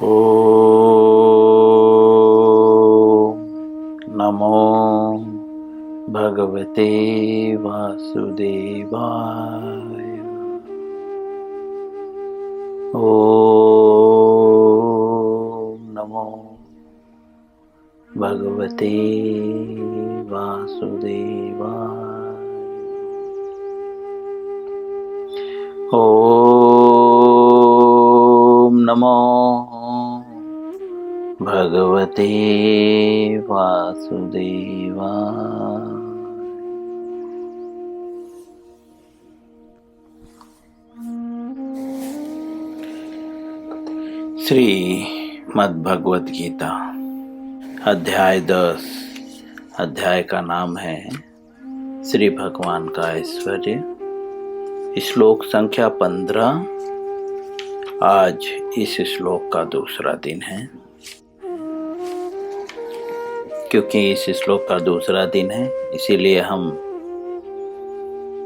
ॐ नमो भगवते वासुदेवाय। ॐ नमो भगवते वासुदेवाय। ॐ नमो भगवते वासुदेवाय। श्री मद्भगवत गीता अध्याय 10। अध्याय का नाम है श्री भगवान का ऐश्वर्य। श्लोक संख्या 15। आज इस श्लोक का दूसरा दिन है। क्योंकि इस श्लोक का दूसरा दिन है, इसीलिए हम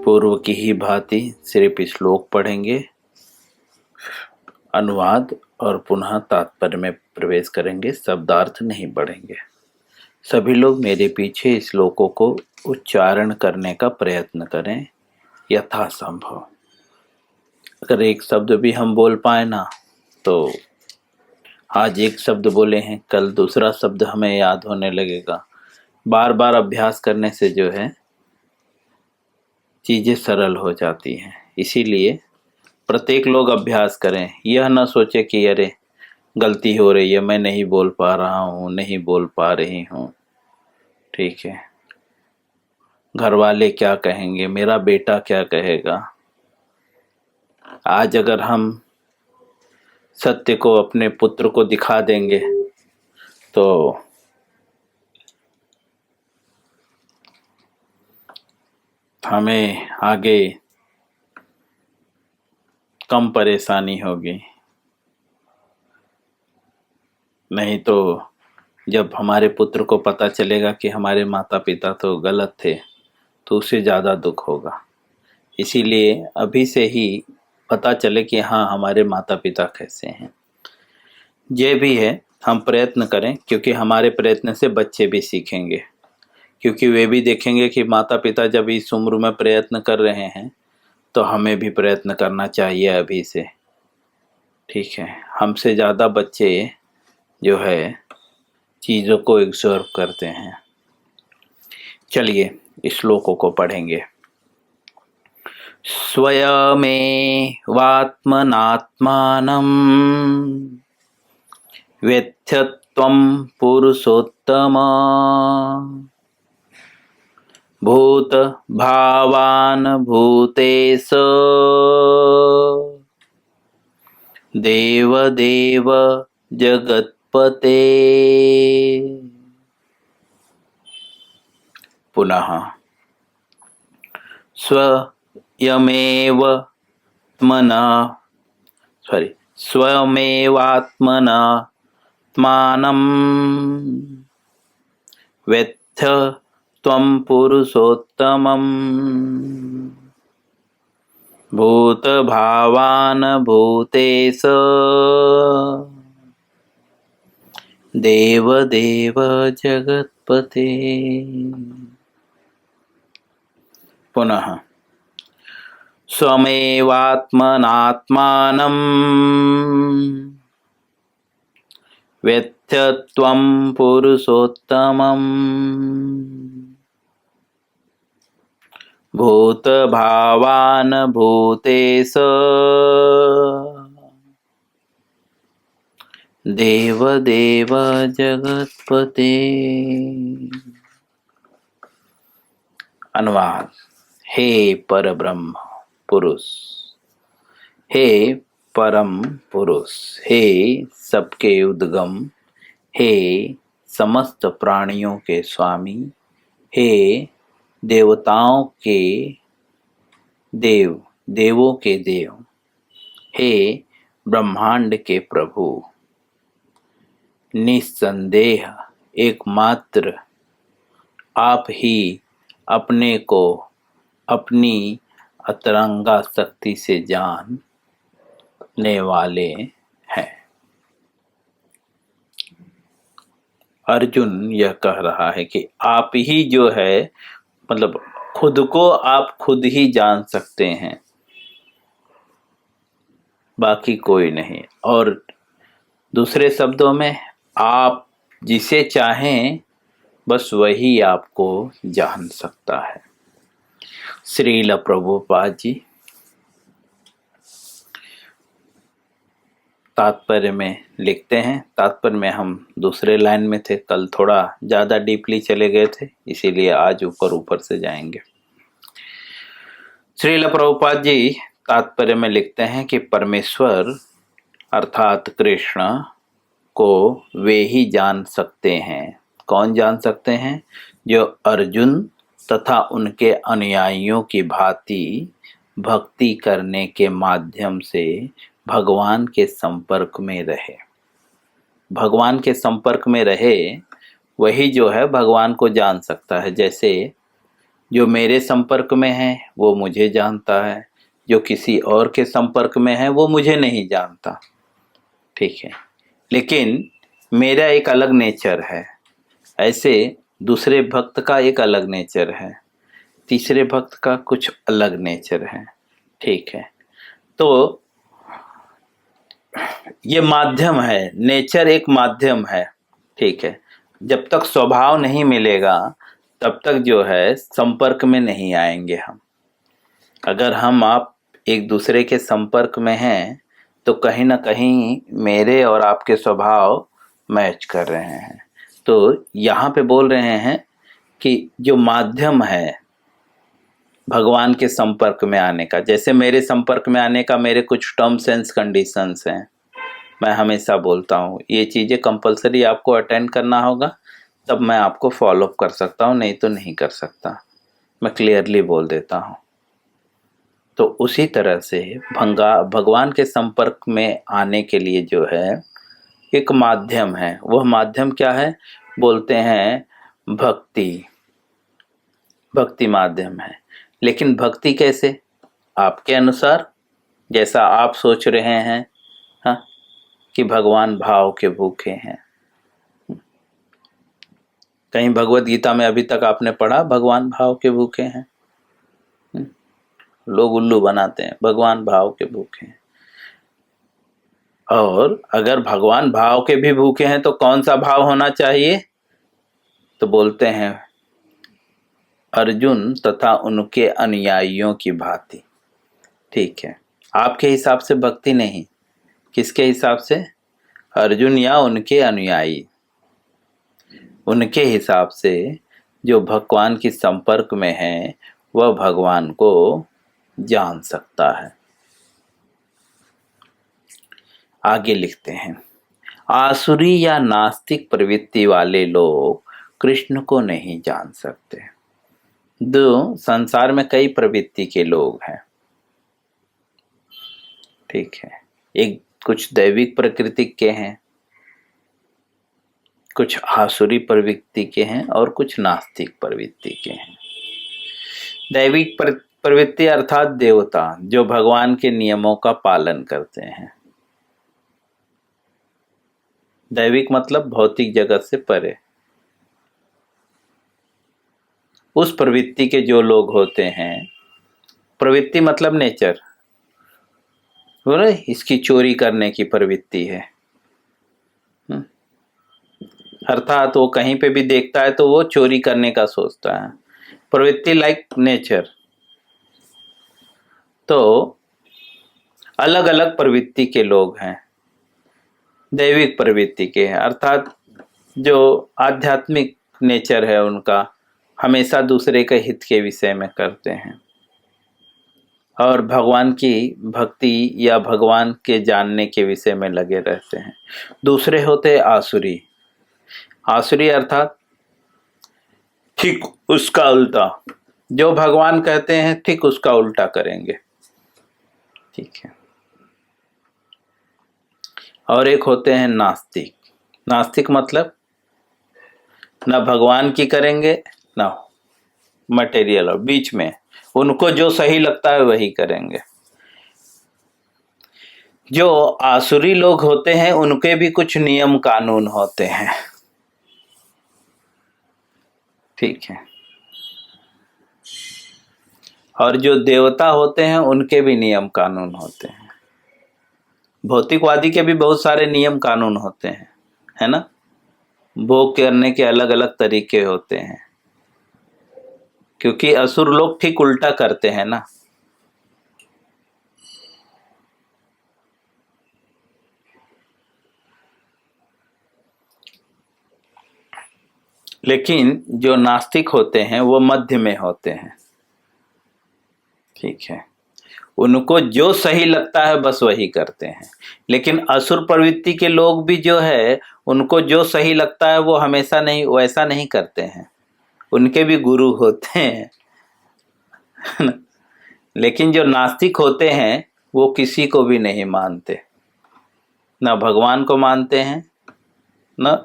पूर्व की ही भांति सिर्फ श्लोक पढ़ेंगे, अनुवाद और पुनः तात्पर्य में प्रवेश करेंगे, शब्दार्थ नहीं पढ़ेंगे। सभी लोग मेरे पीछे श्लोकों को उच्चारण करने का प्रयत्न करें यथासंभव। अगर एक शब्द भी हम बोल पाए ना, तो आज एक शब्द बोले हैं, कल दूसरा शब्द हमें याद होने लगेगा। बार बार अभ्यास करने से जो है चीजें सरल हो जाती हैं। इसीलिए प्रत्येक लोग अभ्यास करें। यह न सोचे कि अरे गलती हो रही है, मैं नहीं बोल पा रहा हूँ, नहीं बोल पा रही हूँ। ठीक है, घर वाले क्या कहेंगे, मेरा बेटा क्या कहेगा। आज अगर हम सत्य को अपने पुत्र को दिखा देंगे तो हमें आगे कम परेशानी होगी। नहीं तो जब हमारे पुत्र को पता चलेगा कि हमारे माता पिता तो गलत थे, तो उसे ज़्यादा दुख होगा। इसीलिए अभी से ही पता चले कि हाँ, हमारे माता पिता कैसे हैं। ये भी है, हम प्रयत्न करें, क्योंकि हमारे प्रयत्न से बच्चे भी सीखेंगे। क्योंकि वे भी देखेंगे कि माता पिता जब इस उम्र में प्रयत्न कर रहे हैं, तो हमें भी प्रयत्न करना चाहिए अभी से। ठीक है, हमसे ज़्यादा बच्चे जो है चीज़ों को एब्जॉर्व करते हैं। चलिए श्लोकों को पढ़ेंगे। स्वयमेवात्मनात्मानं वेत्थ त्वं पुरुषोत्तम भूत भावान भूतेश देव देव जगत्पते। पुनः स्वयमेवात्मनात्मानं वेत्थ त्वं पुरुषोत्तमं भूतभावान् भूतेश देव देव जगत्पते। पुनः स्वमेवात्मनात्मानं वेत्थ त्वं पुरुषोत्तमं भूतभावान् भूतेश देव देव जगत्पते। अनुवाद। हे परब्रह्म पुरुष, हे परम पुरुष, हे सबके उद्गम, हे समस्त प्राणियों के स्वामी, हे देवताओं के देव, देवों के देव, हे ब्रह्मांड के प्रभु। निस्संदेह एकमात्र आप ही अपने को अपनी अतरंगा शक्ति से जानने वाले हैं। अर्जुन यह कह रहा है कि आप ही जो है, मतलब खुद को आप खुद ही जान सकते हैं, बाकी कोई नहीं। और दूसरे शब्दों में, आप जिसे चाहें बस वही आपको जान सकता है। श्रील प्रभुपाद जी तात्पर्य में लिखते हैं। तात्पर्य में हम दूसरे लाइन में थे, कल थोड़ा ज़्यादा डीपली चले गए थे, इसीलिए आज ऊपर ऊपर से जाएंगे। श्रील प्रभुपाद जी तात्पर्य में लिखते हैं कि परमेश्वर अर्थात कृष्ण को वे ही जान सकते हैं। कौन जान सकते हैं? जो अर्जुन तथा उनके अनुयायियों की भांति भक्ति करने के माध्यम से भगवान के संपर्क में रहे। भगवान के संपर्क में रहे वही जो है भगवान को जान सकता है। जैसे जो मेरे संपर्क में है वो मुझे जानता है, जो किसी और के संपर्क में है वो मुझे नहीं जानता, ठीक है। लेकिन मेरा एक अलग नेचर है, ऐसे दूसरे भक्त का एक अलग नेचर है, तीसरे भक्त का कुछ अलग नेचर है, ठीक है। तो ये माध्यम है, नेचर एक माध्यम है, ठीक है। जब तक स्वभाव नहीं मिलेगा तब तक जो है संपर्क में नहीं आएंगे हम। अगर हम आप एक दूसरे के संपर्क में हैं तो कहीं ना कहीं मेरे और आपके स्वभाव मैच कर रहे हैं। तो यहाँ पे बोल रहे हैं कि जो माध्यम है भगवान के संपर्क में आने का, जैसे मेरे संपर्क में आने का मेरे कुछ टर्म्स एंड कंडीशंस हैं। मैं हमेशा बोलता हूँ ये चीज़ें कंपलसरी आपको अटेंड करना होगा, तब मैं आपको फॉलो कर सकता हूँ, नहीं तो नहीं कर सकता, मैं क्लियरली बोल देता हूँ। तो उसी तरह से भगवान के संपर्क में आने के लिए जो है एक माध्यम है। वह माध्यम क्या है? बोलते हैं भक्ति। भक्ति माध्यम है। लेकिन भक्ति कैसे? आपके अनुसार, जैसा आप सोच रहे हैं, हाँ, कि भगवान भाव के भूखे हैं। कहीं भगवत गीता में अभी तक आपने पढ़ा भगवान भाव के भूखे हैं? लोग उल्लू बनाते हैं, भगवान भाव के भूखे हैं। और अगर भगवान भाव के भी भूखे हैं तो कौन सा भाव होना चाहिए? तो बोलते हैं अर्जुन तथा उनके अनुयायियों की भांति, ठीक है। आपके हिसाब से भक्ति नहीं, किसके हिसाब से? अर्जुन या उनके अनुयायी, उनके हिसाब से जो भगवान के संपर्क में है वह भगवान को जान सकता है। आगे लिखते हैं, आसुरी या नास्तिक प्रवृत्ति वाले लोग कृष्ण को नहीं जान सकते। दो संसार में कई प्रवृत्ति के लोग हैं, ठीक है। एक कुछ दैविक प्रकृति के हैं, कुछ आसुरी प्रवृत्ति के हैं और कुछ नास्तिक प्रवृत्ति के हैं। दैविक प्रवृत्ति अर्थात देवता जो भगवान के नियमों का पालन करते हैं। दैविक मतलब भौतिक जगत से परे। उस प्रवृत्ति के जो लोग होते हैं, प्रवृत्ति मतलब नेचर, बोले इसकी चोरी करने की प्रवृत्ति है, अर्थात वो कहीं पे भी देखता है तो वो चोरी करने का सोचता है। प्रवृत्ति लाइक नेचर। तो अलग अलग प्रवृत्ति के लोग हैं। दैविक प्रवृत्ति के हैं अर्थात जो आध्यात्मिक नेचर है उनका, हमेशा दूसरे के हित के विषय में करते हैं और भगवान की भक्ति या भगवान के जानने के विषय में लगे रहते हैं। दूसरे होते आसुरी। आसुरी अर्थात ठीक उसका उल्टा, जो भगवान कहते हैं ठीक उसका उल्टा करेंगे, ठीक है। और एक होते हैं नास्तिक। नास्तिक मतलब ना भगवान की करेंगे ना मटेरियल, और बीच में उनको जो सही लगता है वही करेंगे। जो आसुरी लोग होते हैं उनके भी कुछ नियम कानून होते हैं, ठीक है। और जो देवता होते हैं उनके भी नियम कानून होते हैं, भौतिकवादी के भी बहुत सारे नियम कानून होते हैं, है ना। भोग करने के अलग अलग तरीके होते हैं, क्योंकि असुर लोग ठीक उल्टा करते हैं ना। लेकिन जो नास्तिक होते हैं वो मध्य में होते हैं, ठीक है। उनको जो सही लगता है बस वही करते हैं। लेकिन असुर प्रवृत्ति के लोग भी जो है, उनको जो सही लगता है वो हमेशा नहीं वैसा नहीं करते हैं, उनके भी गुरु होते हैं। लेकिन जो नास्तिक होते हैं वो किसी को भी नहीं मानते, न भगवान को मानते हैं, न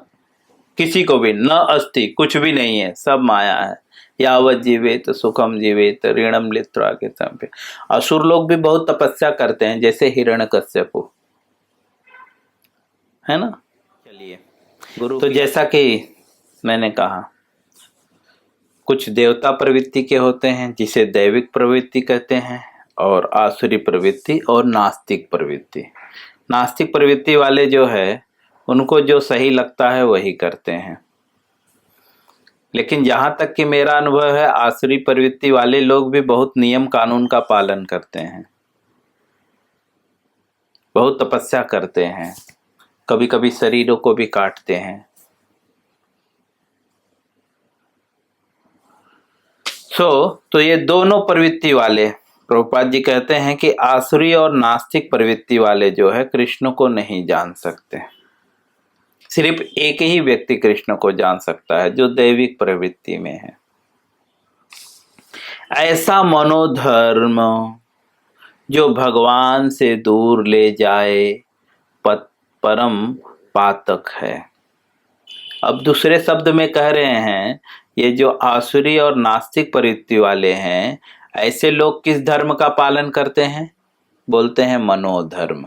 किसी को भी, न अस्ति, कुछ भी नहीं है, सब माया है। यावत जीवेत सुखम जीवेत ऋणम लित्वा के पे। असुर लोग भी बहुत तपस्या करते हैं, जैसे हिरण्यकश्यप, है ना। चलिए, गुरु तो जैसा कि मैंने कहा, कुछ देवता प्रवृत्ति के होते हैं जिसे दैविक प्रवृत्ति कहते हैं, और आसुरी प्रवृत्ति और नास्तिक प्रवृत्ति। नास्तिक प्रवृत्ति वाले जो है उनको जो सही लगता है वही करते हैं। लेकिन जहां तक कि मेरा अनुभव है, आसुरी प्रवृत्ति वाले लोग भी बहुत नियम कानून का पालन करते हैं, बहुत तपस्या करते हैं, कभी कभी शरीरों को भी काटते हैं। तो ये दोनों प्रवृत्ति वाले, प्रभुपाद जी कहते हैं कि आसुरी और नास्तिक प्रवृत्ति वाले जो है कृष्ण को नहीं जान सकते। सिर्फ एक ही व्यक्ति कृष्ण को जान सकता है, जो दैविक प्रवृत्ति में है। ऐसा मनोधर्म जो भगवान से दूर ले जाए परम पातक है। अब दूसरे शब्द में कह रहे हैं, ये जो आसुरी और नास्तिक प्रवृत्ति वाले हैं, ऐसे लोग किस धर्म का पालन करते हैं? बोलते हैं मनोधर्म।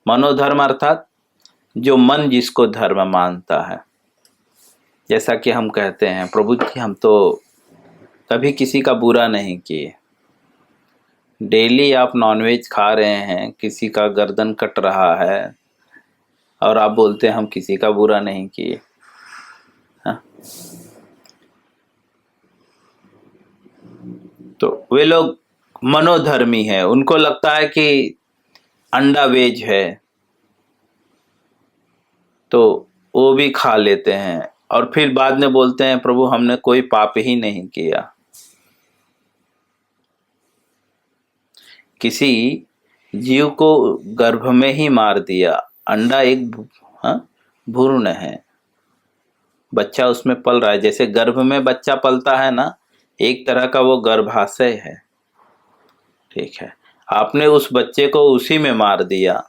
मनोधर्म अर्थात जो मन जिसको धर्म मानता है। जैसा कि हम कहते हैं, प्रभु जी हम तो कभी किसी का बुरा नहीं किए। डेली आप नॉनवेज खा रहे हैं, किसी का गर्दन कट रहा है, और आप बोलते हैं हम किसी का बुरा नहीं किए। हाँ? तो वे लोग मनोधर्मी है, उनको लगता है कि अंडा वेज है तो वो भी खा लेते हैं, और फिर बाद में बोलते हैं प्रभु हमने कोई पाप ही नहीं किया। किसी जीव को गर्भ में ही मार दिया। अंडा एक भ्रूण है, बच्चा उसमें पल रहा है। जैसे गर्भ में बच्चा पलता है ना, एक तरह का वो गर्भाशय है, ठीक है। आपने उस बच्चे को उसी में मार दिया।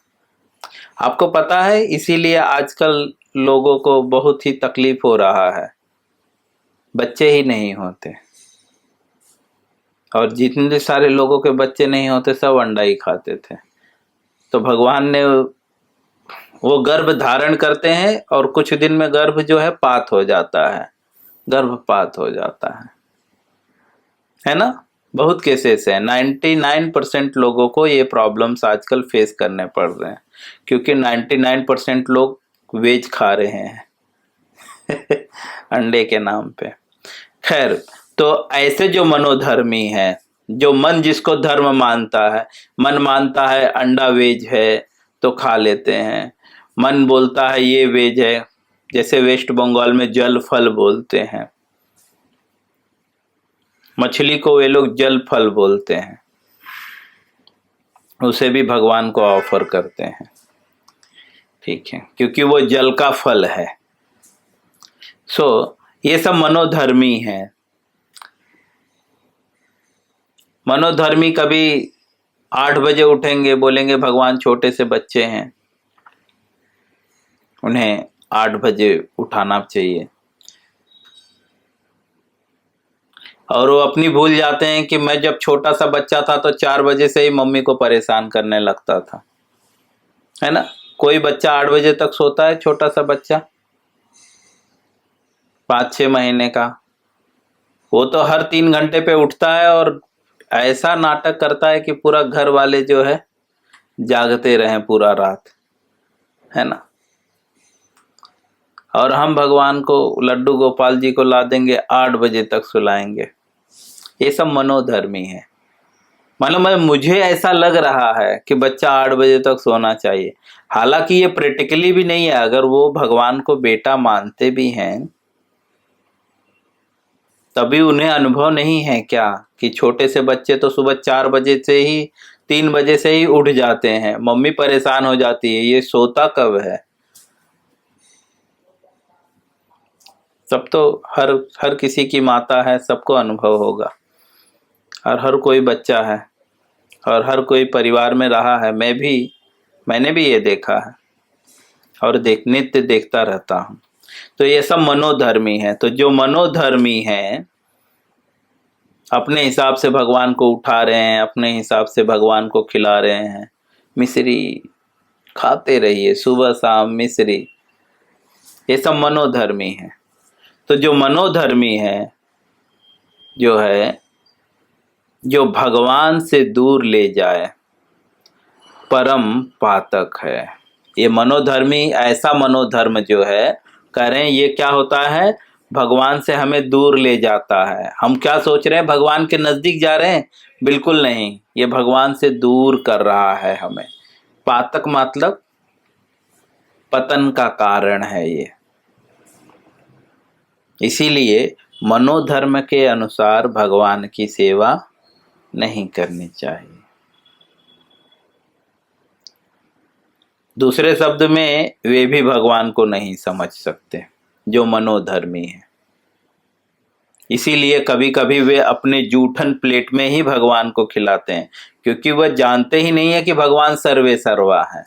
आपको पता है, इसीलिए आजकल लोगों को बहुत ही तकलीफ हो रहा है, बच्चे ही नहीं होते। और जितने सारे लोगों के बच्चे नहीं होते सब अंडा ही खाते थे। तो भगवान ने वो गर्भ धारण करते हैं, और कुछ दिन में गर्भ जो है पात हो जाता है, गर्भपात हो जाता है ना। बहुत केसेस हैं, 99% लोगों को ये प्रॉब्लम्स आजकल फेस करने पड़ रहे हैं, क्योंकि 99% लोग वेज खा रहे हैं अंडे के नाम पे। खैर, तो ऐसे जो मनोधर्मी है, जो मन जिसको धर्म मानता है, मन मानता है अंडा वेज है तो खा लेते हैं, मन बोलता है ये वेज है। जैसे वेस्ट बंगाल में जल फल बोलते हैं, मछली को वे लोग जल फल बोलते हैं, उसे भी भगवान को ऑफर करते हैं, ठीक है, क्योंकि वो जल का फल है। ये सब मनोधर्मी है। मनोधर्मी कभी 8 बजे उठेंगे, बोलेंगे भगवान छोटे से बच्चे हैं, उन्हें 8 बजे उठाना चाहिए, और वो अपनी भूल जाते हैं कि मैं जब छोटा सा बच्चा था तो 4 बजे से ही मम्मी को परेशान करने लगता था, है ना। कोई बच्चा 8 बजे तक सोता है, छोटा सा बच्चा 5-6 महीने का, वो तो हर 3 घंटे पे उठता है और ऐसा नाटक करता है कि पूरा घर वाले जो है जागते रहें पूरा रात, है ना। और हम भगवान को, लड्डू गोपाल जी को ला देंगे 8 बजे तक सुलाएंगे। ये सब मनोधर्मी है। मतलब मुझे ऐसा लग रहा है कि बच्चा 8 बजे तक सोना चाहिए, हालांकि ये प्रैक्टिकली भी नहीं है। अगर वो भगवान को बेटा मानते भी हैं तभी उन्हें अनुभव नहीं है क्या कि छोटे से बच्चे तो सुबह 4 बजे से ही 3 बजे से ही उठ जाते हैं, मम्मी परेशान हो जाती है ये सोता कब है। सब तो हर किसी की माता है, सबको अनुभव होगा, और हर कोई बच्चा है और हर कोई परिवार में रहा है। मैंने भी ये देखा है और नित्य देखता रहता हूँ। तो ये सब मनोधर्मी है। तो जो मनोधर्मी है अपने हिसाब से भगवान को उठा रहे हैं, अपने हिसाब से भगवान को खिला रहे हैं, मिश्री खाते रहिए सुबह शाम मिश्री, ये सब मनोधर्मी है। तो जो मनोधर्मी है जो भगवान से दूर ले जाए परम पातक है। ये मनोधर्मी, ऐसा मनोधर्म जो है कह रहे हैं ये क्या होता है, भगवान से हमें दूर ले जाता है। हम क्या सोच रहे हैं, भगवान के नजदीक जा रहे हैं? बिल्कुल नहीं, ये भगवान से दूर कर रहा है हमें। पातक मतलब पतन का कारण है ये। इसीलिए मनोधर्म के अनुसार भगवान की सेवा नहीं करनी चाहिए। दूसरे शब्द में वे भी भगवान को नहीं समझ सकते जो मनोधर्मी है। इसीलिए कभी कभी वे अपने जूठन प्लेट में ही भगवान को खिलाते हैं, क्योंकि वह जानते ही नहीं है कि भगवान सर्वे सर्वा है।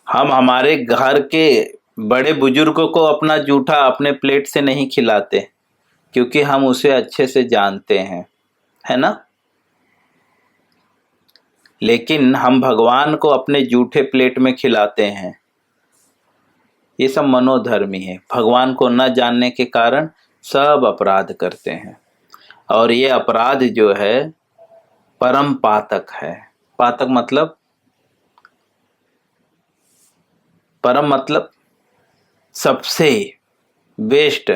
हम हमारे घर के बड़े बुजुर्गों को अपना जूठा अपने प्लेट से नहीं खिलाते, क्योंकि हम उसे अच्छे से जानते हैं, है ना। लेकिन हम भगवान को अपने जूठे प्लेट में खिलाते हैं। ये सब मनोधर्मी है। भगवान को न जानने के कारण सब अपराध करते हैं, और ये अपराध जो है परम पातक है। पातक मतलब, परम मतलब सबसे बेस्ट,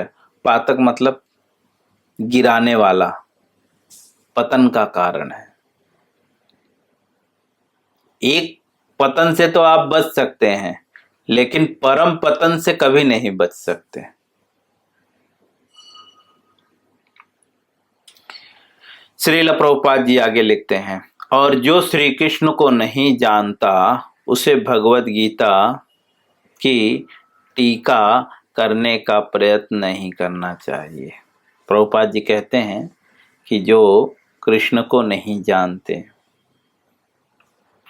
पातक मतलब गिराने वाला, पतन का कारण है। एक पतन से तो आप बच सकते हैं, लेकिन परम पतन से कभी नहीं बच सकते। श्रील प्रभुपाद जी आगे लिखते हैं, और जो श्री कृष्ण को नहीं जानता उसे भगवत गीता की टीका करने का प्रयत्न नहीं करना चाहिए। प्रभुपाद जी कहते हैं कि जो कृष्ण को नहीं जानते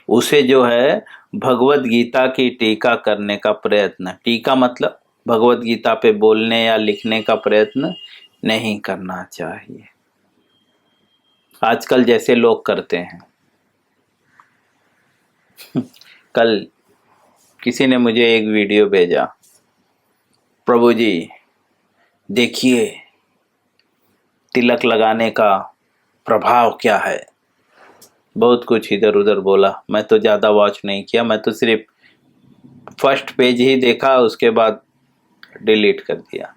उसे जो है भगवत गीता की टीका करने का प्रयत्न, टीका मतलब भगवत गीता पे बोलने या लिखने का प्रयत्न नहीं करना चाहिए, आजकल जैसे लोग करते हैं। कल किसी ने मुझे एक वीडियो भेजा, प्रभु जी देखिए तिलक लगाने का प्रभाव क्या है, बहुत कुछ इधर उधर बोला। मैं तो ज़्यादा वॉच नहीं किया, मैं तो सिर्फ फर्स्ट पेज ही देखा, उसके बाद डिलीट कर दिया।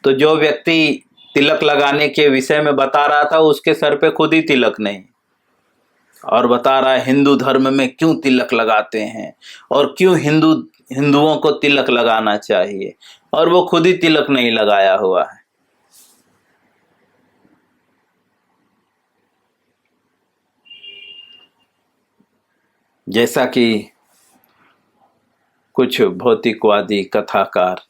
तो जो व्यक्ति तिलक लगाने के विषय में बता रहा था उसके सर पे खुद ही तिलक नहीं, और बता रहा है हिंदू धर्म में क्यों तिलक लगाते हैं और क्यों हिंदुओं को तिलक लगाना चाहिए, और वो खुद ही तिलक नहीं लगाया हुआ है। जैसा कि कुछ भौतिकवादी कथाकार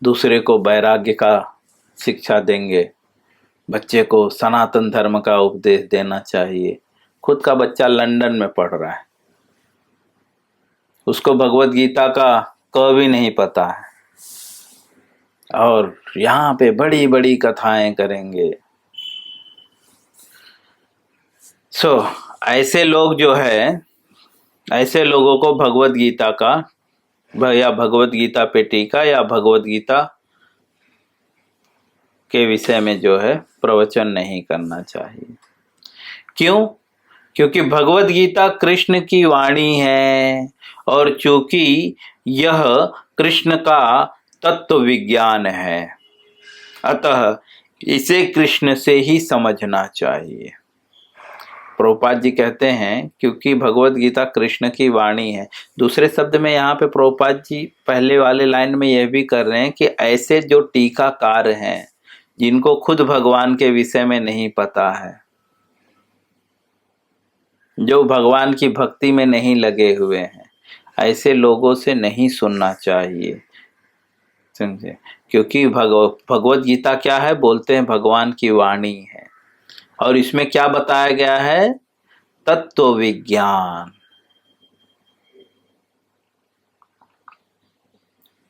दूसरे को वैराग्य का शिक्षा देंगे, बच्चे को सनातन धर्म का उपदेश देना चाहिए। खुद का बच्चा लंदन में पढ़ रहा है, उसको भगवत गीता का क भी नहीं पता है, और यहाँ पे बड़ी बड़ी कथाएं करेंगे। ऐसे लोग जो है, ऐसे लोगों को भगवत गीता का या भगवत गीता पे टीका या भगवत गीता के विषय में जो है प्रवचन नहीं करना चाहिए। क्यों? क्योंकि भगवत गीता कृष्ण की वाणी है और चूंकि यह कृष्ण का तत्व विज्ञान है, अतः इसे कृष्ण से ही समझना चाहिए। प्रभुपाद जी कहते हैं क्योंकि भगवत गीता कृष्ण की वाणी है। दूसरे शब्द में यहाँ पे प्रभुपाद जी पहले वाले लाइन में यह भी कर रहे हैं कि ऐसे जो टीकाकार हैं जिनको खुद भगवान के विषय में नहीं पता है, जो भगवान की भक्ति में नहीं लगे हुए हैं, ऐसे लोगों से नहीं सुनना चाहिए। समझे? क्योंकि भगवत गीता क्या है? बोलते हैं भगवान की वाणी है और इसमें क्या बताया गया है? तत्व विज्ञान।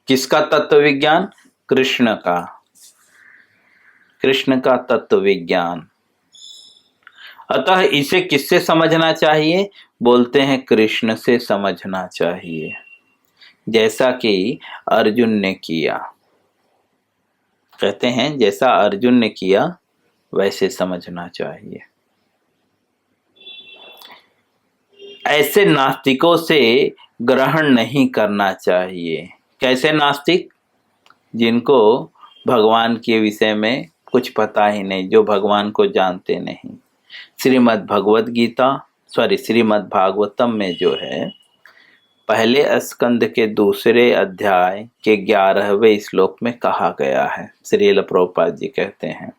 किसका तत्व विज्ञान? कृष्ण का। कृष्ण का तत्व विज्ञान। अतः इसे किससे समझना चाहिए? बोलते हैं कृष्ण से समझना चाहिए, जैसा कि अर्जुन ने किया। कहते हैं जैसा अर्जुन ने किया वैसे समझना चाहिए। ऐसे नास्तिकों से ग्रहण नहीं करना चाहिए। कैसे नास्तिक? जिनको भगवान के विषय में कुछ पता ही नहीं, जो भगवान को जानते नहीं। श्रीमद् भागवतम में जो है पहले स्कंद के दूसरे अध्याय के 11वें श्लोक में कहा गया है। श्रील प्रभुपाद जी कहते हैं,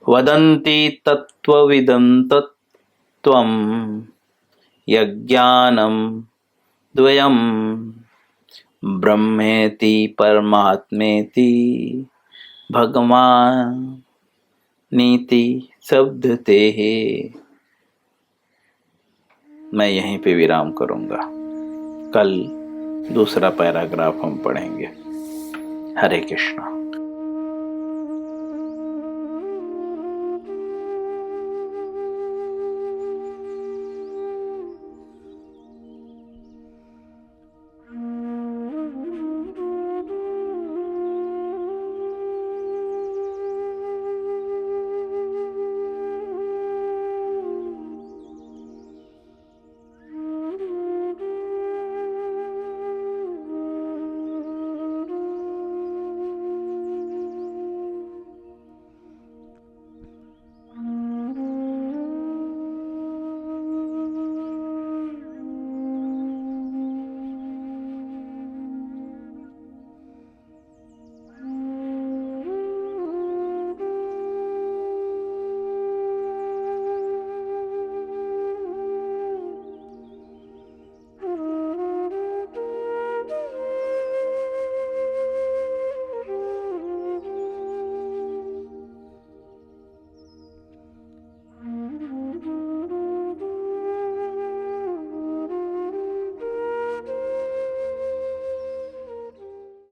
वदन्ति तत्त्वविदं तत्त्वं यज्ञानं द्वयं ब्रह्मेति परमात्मेति भगवान नीति शब्दते है। मैं यहीं पे विराम करूंगा। कल दूसरा पैराग्राफ हम पढ़ेंगे। हरे कृष्णा।